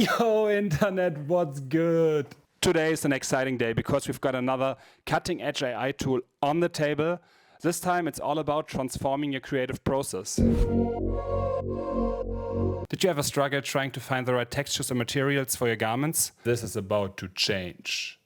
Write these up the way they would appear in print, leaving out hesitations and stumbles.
Yo, internet, what's good? Today is an exciting day because we've got another cutting-edge AI tool on the table. This time it's all about transforming your creative process. Did you ever struggle trying to find the right textures or materials for your garments? This is about to change.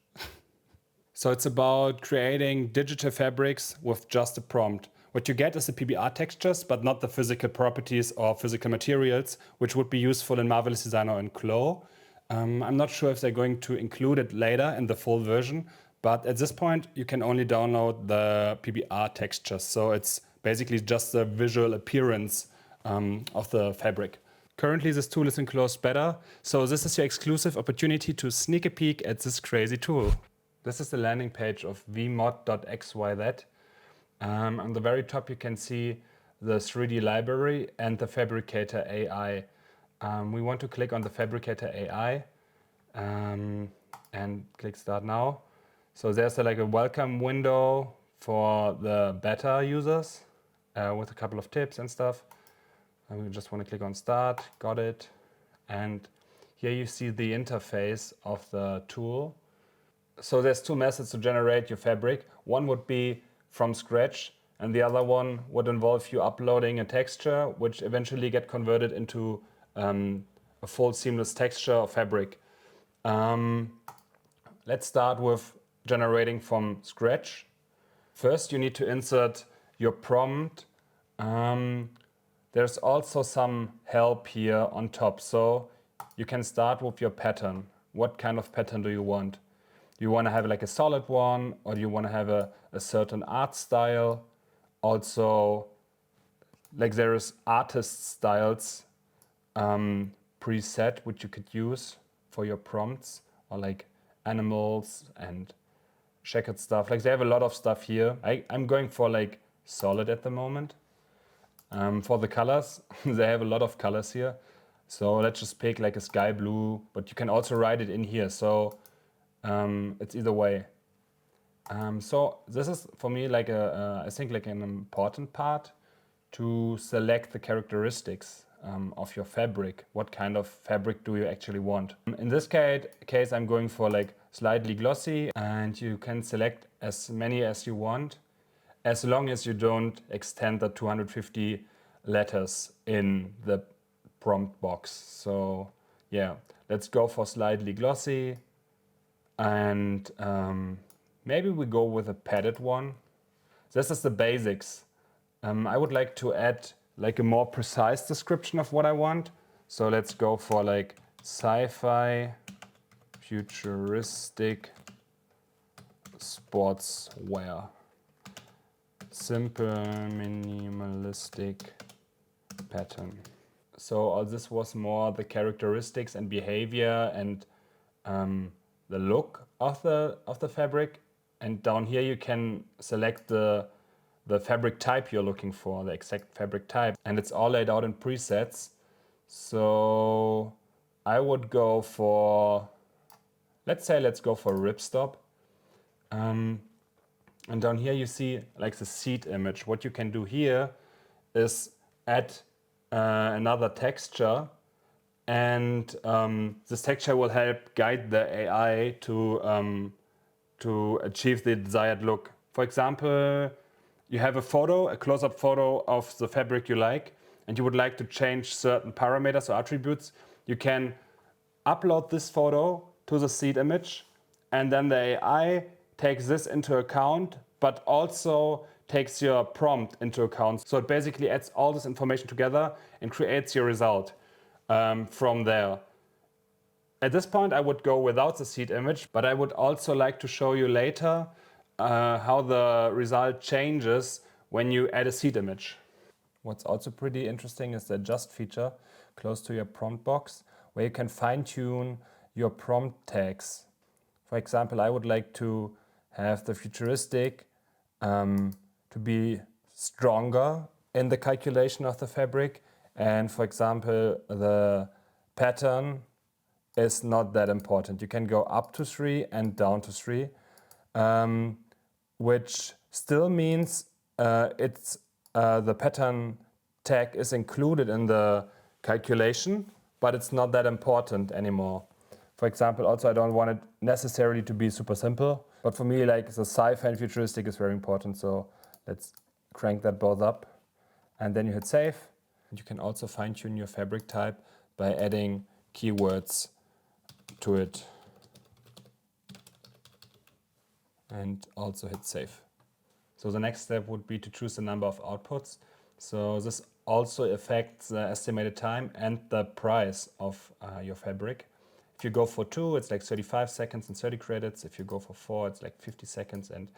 So it's about creating digital fabrics with just a prompt. What you get is the PBR textures, but not the physical properties or physical materials, which would be useful in Marvelous Designer and Clo. I'm not sure if they're going to include it later in the full version, but at this point you can only download the PBR textures. So it's basically just the visual appearance of the fabric. Currently this tool is in closed beta, so this is your exclusive opportunity to sneak a peek at this crazy tool. This is the landing page of VMOD.xyz. On the very top you can see the 3D library and the Fabricator AI. We want to click on the Fabricator AI and click Start Now. So there's like a welcome window for the beta users with a couple of tips and stuff. And we just want to click on Start, got it. And here you see the interface of the tool. So there's two methods to generate your fabric. One would be from scratch, and the other one would involve you uploading a texture, which eventually get converted into a full seamless texture of fabric. Let's start with generating from scratch. First, you need to insert your prompt. There's also some help here on top. So you can start with your pattern. What kind of pattern do you want? Do you want to have like a solid one, or do you want to have a certain art style? Also, like there is artist styles preset, which you could use for your prompts, or like animals and checkered stuff. Like they have a lot of stuff here. I'm going for like solid at the moment. For the colors, they have a lot of colors here. So let's just pick like a sky blue, but you can also write it in here. So it's either way. So this is for me like I think like an important part to select the characteristics of your fabric. What kind of fabric do you actually want? In this case, I'm going for like slightly glossy, and you can select as many as you want, as long as you don't extend the 250 letters in the prompt box. So yeah, let's go for slightly glossy. And maybe we go with a padded one. This is the basics. I would like to add like a more precise description of what I want. So let's go for like sci-fi, futuristic, sportswear. Simple, minimalistic pattern. So all this was more the characteristics and behavior and the look of the fabric, and down here you can select the fabric type you're looking for, the exact fabric type, and it's all laid out in presets. So I would go for, let's go for ripstop. And down here you see like the seed image. What you can do here is add another texture. And this texture will help guide the AI to achieve the desired look. For example, you have a photo, a close-up photo of the fabric you like, and you would like to change certain parameters or attributes. You can upload this photo to the seed image, and then the AI takes this into account, but also takes your prompt into account. So it basically adds all this information together and creates your result. From there. At this point I would go without the seed image, but I would also like to show you later how the result changes when you add a seed image. What's also pretty interesting is the adjust feature close to your prompt box, where you can fine-tune your prompt tags. For example, I would like to have the futuristic to be stronger in the calculation of the fabric. And for example, the pattern is not that important. You can go up to 3 and down to 3, which still means the pattern tag is included in the calculation, but it's not that important anymore. For example, also I don't want it necessarily to be super simple, but for me, like the sci-fi and futuristic is very important. So let's crank that both up, and then you hit save. And you can also fine tune your fabric type by adding keywords to it, and also hit save. So the next step would be to choose the number of outputs. So this also affects the estimated time and the price of your fabric. If you go for 2, it's like 35 seconds and 30 credits. If you go for 4, it's like 50 seconds and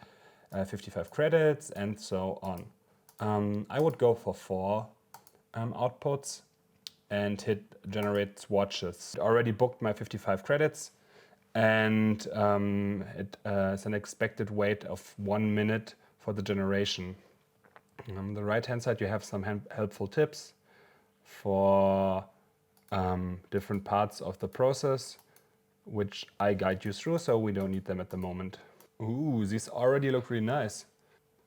55 credits, and so on. I would go for 4 outputs and hit generate swatches. It already booked my 55 credits, and it's an expected wait of 1 minute for the generation. On the right hand side you have some helpful tips for different parts of the process, which I guide you through, so we don't need them at the moment. Ooh, these already look really nice.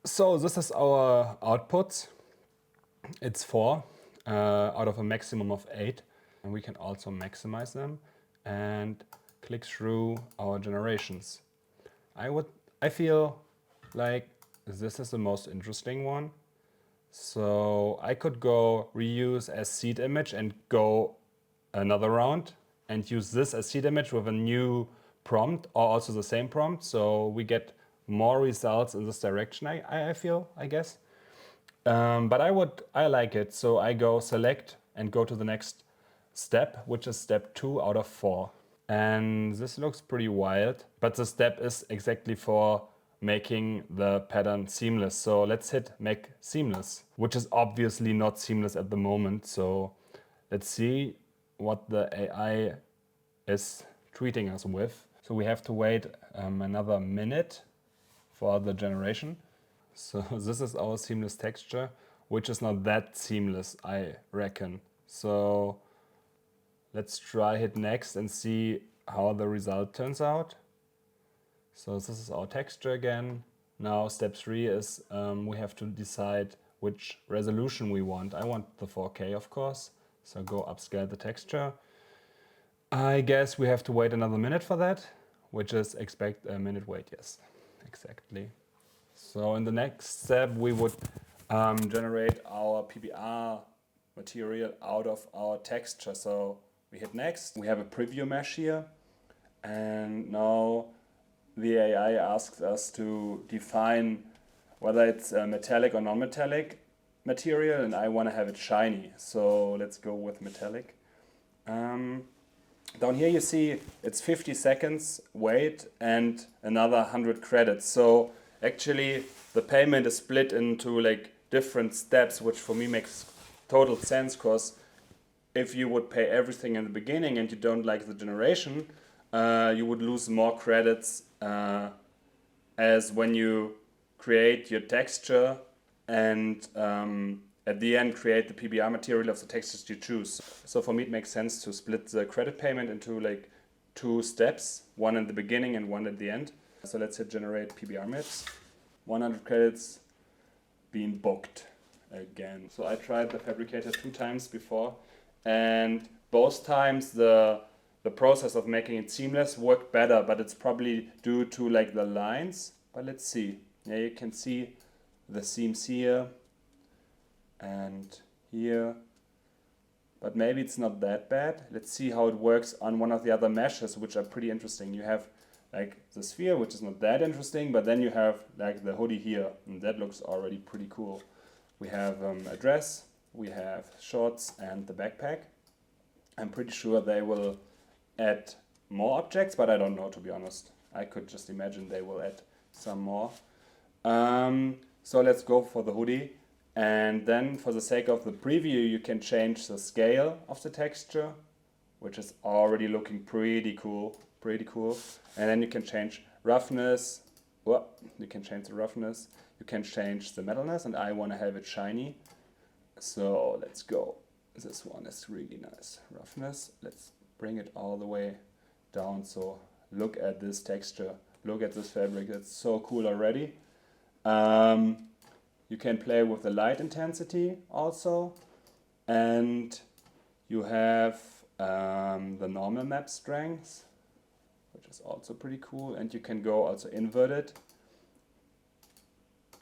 So this is our output. It's 4 out of a maximum of 8, and we can also maximize them and click through our generations. I feel like this is the most interesting one. So I could go reuse as seed image and go another round and use this as seed image with a new prompt, or also the same prompt. So we get more results in this direction, I feel, I guess. But I like it. So I go select and go to the next step, which is step 2 out of 4. And this looks pretty wild, but the step is exactly for making the pattern seamless. So let's hit make seamless, which is obviously not seamless at the moment. So let's see what the AI is treating us with. So we have to wait another minute for the generation. So this is our seamless texture, which is not that seamless, I reckon. So let's try hit next and see how the result turns out. So this is our texture again. Now step 3 is we have to decide which resolution we want. I want the 4K, of course. So go upscale the texture. I guess we have to wait another minute for that, which is expect a minute wait. Yes, exactly. So in the next step, we would generate our PBR material out of our texture. So we hit next. We have a preview mesh here. And now the AI asks us to define whether it's a metallic or non-metallic material, and I want to have it shiny. So let's go with metallic. Down here you see it's 50 seconds wait and another 100 credits. So actually the payment is split into like different steps, which for me makes total sense, because if you would pay everything in the beginning and you don't like the generation, you would lose more credits as when you create your texture and at the end create the PBR material of the textures you choose. So for me it makes sense to split the credit payment into like 2 steps, one in the beginning and one at the end. So let's hit generate PBR maps. 100 credits being booked again. So I tried the Fabricator 2 times before, and both times the process of making it seamless worked better, but it's probably due to like the lines. But let's see. Yeah, you can see the seams here and here, but maybe it's not that bad. Let's see how it works on one of the other meshes, which are pretty interesting. You have like the sphere, which is not that interesting, but then you have like the hoodie here, and that looks already pretty cool. We have a dress, we have shorts, and the backpack. I'm pretty sure they will add more objects, but I don't know, to be honest. I could just imagine they will add some more. So let's go for the hoodie. And then for the sake of the preview, you can change the scale of the texture, which is already looking pretty cool. And then you can change roughness. Well, you can change the roughness. You can change the metalness, and I want to have it shiny. So let's go. This one is really nice. Roughness. Let's bring it all the way down. So look at this texture. Look at this fabric. It's so cool already. You can play with the light intensity also. And you have the normal map strength, which is also pretty cool, and you can go also invert it,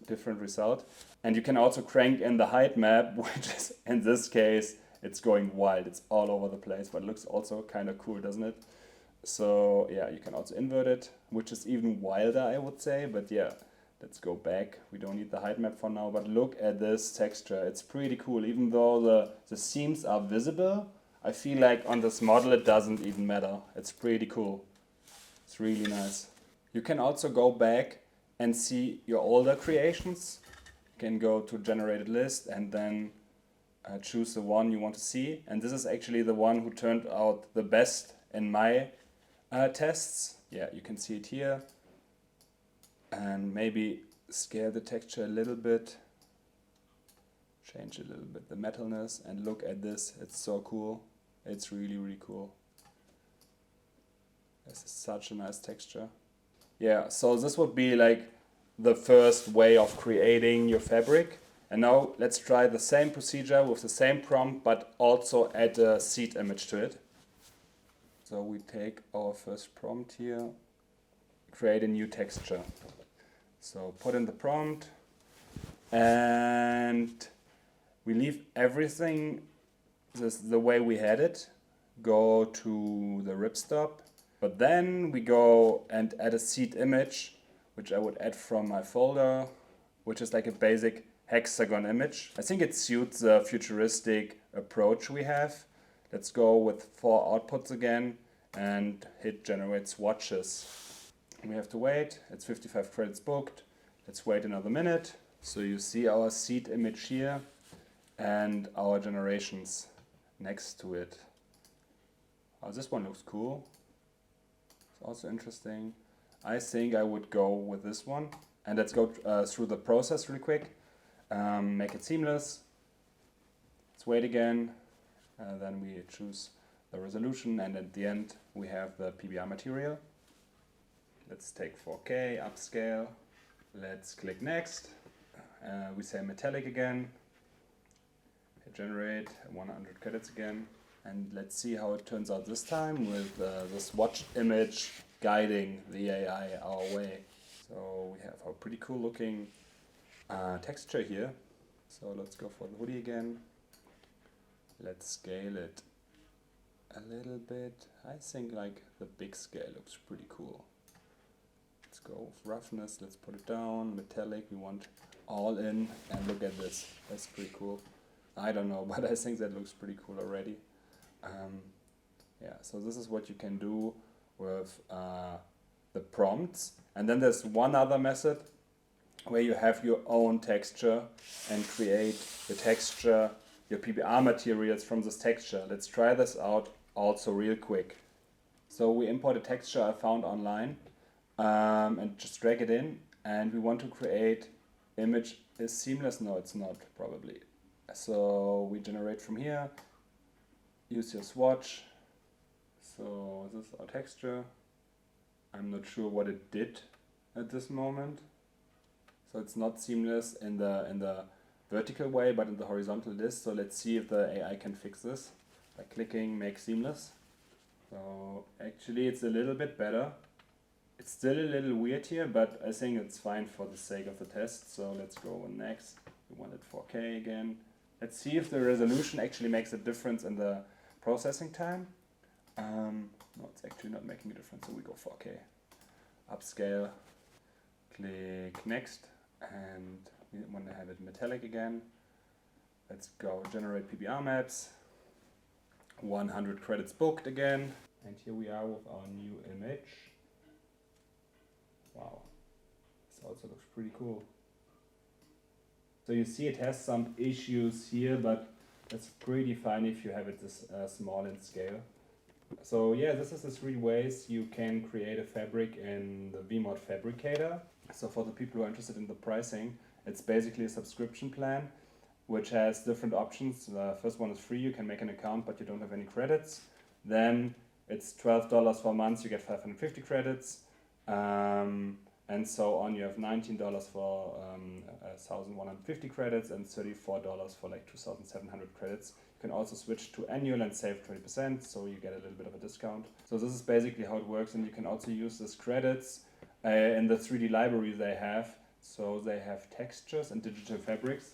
different result. And you can also crank in the height map, which is, in this case, it's going wild. It's all over the place, but it looks also kind of cool, doesn't it? So yeah, you can also invert it, which is even wilder, I would say. But yeah, let's go back. We don't need the height map for now, but look at this texture. It's pretty cool. Even though the seams are visible, I feel like on this model it doesn't even matter. It's pretty cool. It's really nice. You can also go back and see your older creations. You can go to generated list and then choose the one you want to see. And this is actually the one who turned out the best in my tests. Yeah, you can see it here. And maybe scale the texture a little bit. Change a little bit the metalness, and look at this. It's so cool. It's really, really cool. This is such a nice texture. Yeah, so this would be like the first way of creating your fabric. And now let's try the same procedure with the same prompt, but also add a seed image to it. So we take our first prompt here, create a new texture. So put in the prompt, and we leave everything the way we had it. Go to the ripstop, but then we go and add a seed image, which I would add from my folder, which is like a basic hexagon image. I think it suits the futuristic approach we have. Let's go with 4 outputs again and hit generate swatches. We have to wait. It's 55 credits booked. Let's wait another minute. So you see our seed image here and our generations next to it. Oh, this one looks cool. It's also interesting. I think I would go with this one. And let's go through the process really quick. Make it seamless. Let's wait again. Then we choose the resolution, and at the end we have the PBR material. Let's take 4K, upscale. Let's click next. We say metallic again. Hit generate, 100 credits again. And let's see how it turns out this time with the swatch image guiding the AI our way. So we have a pretty cool looking texture here. So let's go for the hoodie again. Let's scale it a little bit. I think like the big scale looks pretty cool. Let's go with roughness, let's put it down. Metallic, we want all in, and look at this. That's pretty cool. I don't know, but I think that looks pretty cool already. Yeah, so this is what you can do with the prompts. And then there's one other method where you have your own texture and create the texture, your PBR materials from this texture. Let's try this out also real quick. So we import a texture I found online and just drag it in, and we want to create image is seamless. No, it's not probably. So we generate from here, use your swatch. So this is our texture. I'm not sure what it did at this moment. So it's not seamless in the vertical way, but in the horizontal it is. So let's see if the AI can fix this by clicking make seamless. So actually it's a little bit better. It's still a little weird here, but I think it's fine for the sake of the test. So let's go next. We want it 4K again. Let's see if the resolution actually makes a difference in the processing time. No, it's actually not making a difference, so we go 4K. Upscale, click next, and we want to have it metallic again. Let's go generate PBR maps. 100 credits booked again. And here we are with our new image. Wow, this also looks pretty cool. So you see it has some issues here, but that's pretty fine if you have it this small in scale. So yeah, this is the 3 ways you can create a fabric in the VMOD Fabricator. So for the people who are interested in the pricing, it's basically a subscription plan which has different options. The first one is free, you can make an account but you don't have any credits. Then it's $12 for a month, you get 550 credits. And so on, you have $19 for 1,150 credits and $34 for like 2,700 credits. You can also switch to annual and save 20%, so you get a little bit of a discount. So this is basically how it works, and you can also use these credits in the 3D library they have. So they have textures and digital fabrics.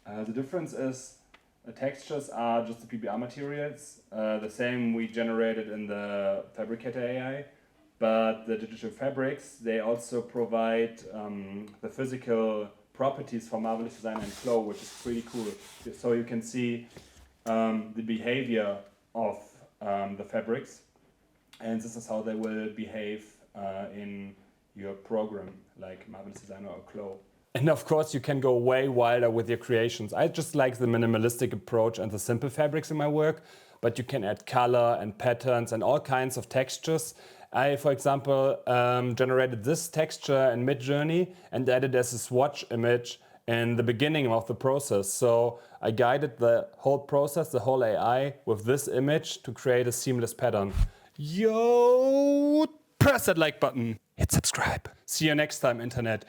The difference is the textures are just the PBR materials, the same we generated in the Fabricator AI, but the digital fabrics, they also provide the physical properties for Marvelous Designer and Flow, which is pretty cool. So you can see the behavior of the fabrics, and this is how they will behave in your program, like Marvelous Designer or Flow. And of course, you can go way wilder with your creations. I just like the minimalistic approach and the simple fabrics in my work, but you can add color and patterns and all kinds of textures. I, for example, generated this texture in Midjourney and added as a swatch image in the beginning of the process. So I guided the whole process, the whole AI, with this image to create a seamless pattern. Yo, press that like button. Hit subscribe. See you next time, Internet.